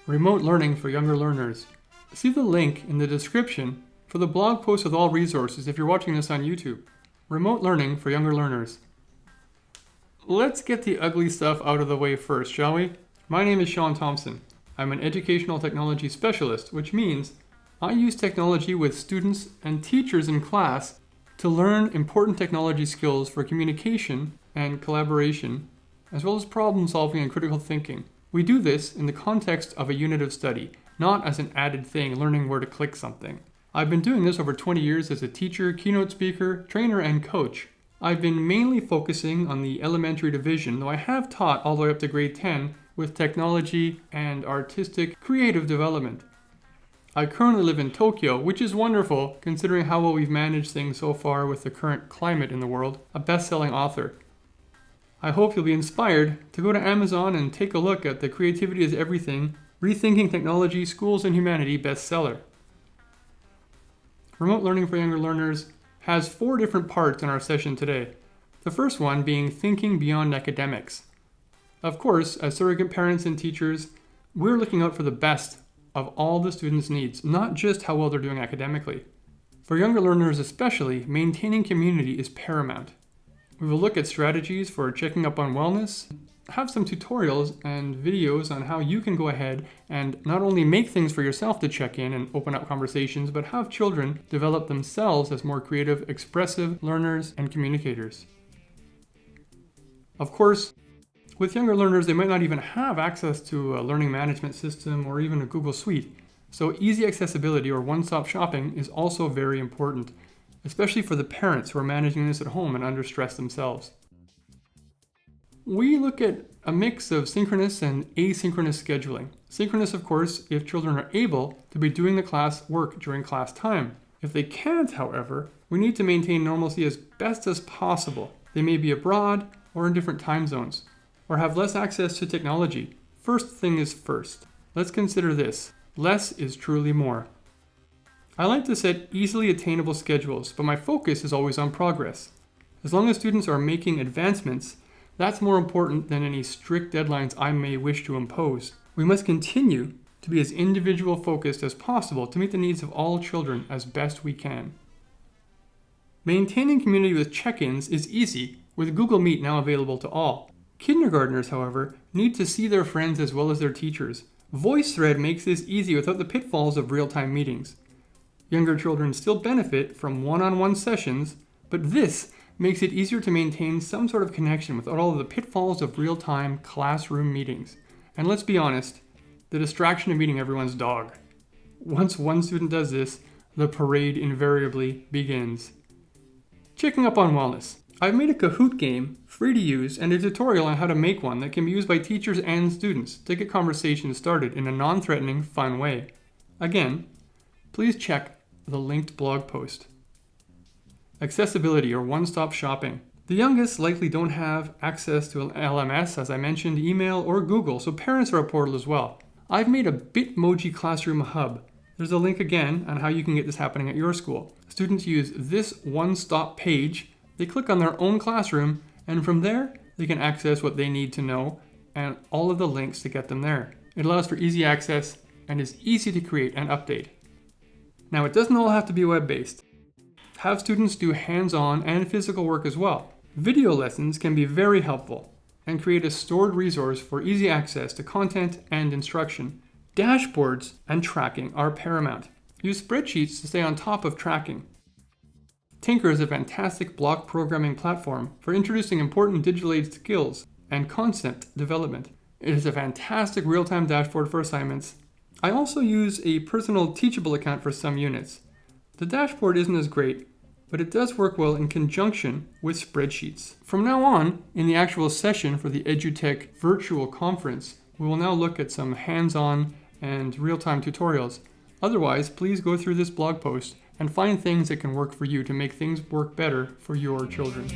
Remote learning for younger learners. See the link in the description for the blog post with all resources if you're watching this on YouTube. Remote learning for younger learners. Let's get the ugly stuff out of the way first, shall we? My name is Shawn Thompson. I'm an educational technology specialist, which means I use technology with students and teachers in class to learn important technology skills for communication and collaboration, as well as problem solving and critical thinking. We do this in the context of a unit of study, not as an added thing, learning where to click something. I've been doing this over 20 years as a teacher, keynote speaker, trainer, and coach. I've been mainly focusing on the elementary division, though I have taught all the way up to grade 10 with technology and artistic creative development. I currently live in Tokyo, which is wonderful considering how well we've managed things so far with the current climate in the world, a best-selling author. I hope you'll be inspired to go to Amazon and take a look at the Creativity is Everything, Rethinking Technology, Schools and Humanity bestseller. Remote learning for younger learners has 4 different parts in our session today. The first one being thinking beyond academics. Of course, as surrogate parents and teachers, we're looking out for the best of all the students' needs, not just how well they're doing academically. For younger learners especially, maintaining community is paramount. We will look at strategies for checking up on wellness, have some tutorials and videos on how you can go ahead and not only make things for yourself to check in and open up conversations, but have children develop themselves as more creative, expressive learners and communicators. Of course, with younger learners, they might not even have access to a learning management system or even a Google Suite. So easy accessibility or one-stop shopping is also very important, especially for the parents who are managing this at home and under stress themselves. We look at a mix of synchronous and asynchronous scheduling. Synchronous, of course, if children are able to be doing the class work during class time. If they can't, however, we need to maintain normalcy as best as possible. They may be abroad or in different time zones, or have less access to technology. First thing is first. Let's consider this. Less is truly more. I like to set easily attainable schedules, but my focus is always on progress. As long as students are making advancements, that's more important than any strict deadlines I may wish to impose. We must continue to be as individual focused as possible to meet the needs of all children as best we can. Maintaining community with check-ins is easy, with Google Meet now available to all. Kindergartners, however, need to see their friends as well as their teachers. VoiceThread makes this easy without the pitfalls of real-time meetings. Younger children still benefit from one-on-one sessions, but this makes it easier to maintain some sort of connection without all of the pitfalls of real-time classroom meetings. And let's be honest, the distraction of meeting everyone's dog. Once one student does this, the parade invariably begins. Checking up on wellness. I've made a Kahoot game, free to use, and a tutorial on how to make one that can be used by teachers and students to get conversations started in a non-threatening, fun way. Again, please check the linked blog post. Accessibility or one-stop shopping. The youngest likely don't have access to an LMS, as I mentioned, email, or Google, so parents are a portal as well. I've made a Bitmoji Classroom hub. There's a link again on how you can get this happening at your school. Students use this one-stop page. They click on their own classroom, and from there, they can access what they need to know and all of the links to get them there. It allows for easy access and is easy to create and update. Now, it doesn't all have to be web-based. Have students do hands-on and physical work as well. Video lessons can be very helpful and create a stored resource for easy access to content and instruction. Dashboards and tracking are paramount. Use spreadsheets to stay on top of tracking. Tinker is a fantastic block programming platform for introducing important digital aid skills and concept development. It is a fantastic real-time dashboard for assignments. I also use a personal Teachable account for some units. The dashboard isn't as great, but it does work well in conjunction with spreadsheets. From now on, in the actual session for the EduTech virtual conference, we will now look at some hands-on and real-time tutorials. Otherwise, please go through this blog post and find things that can work for you to make things work better for your children.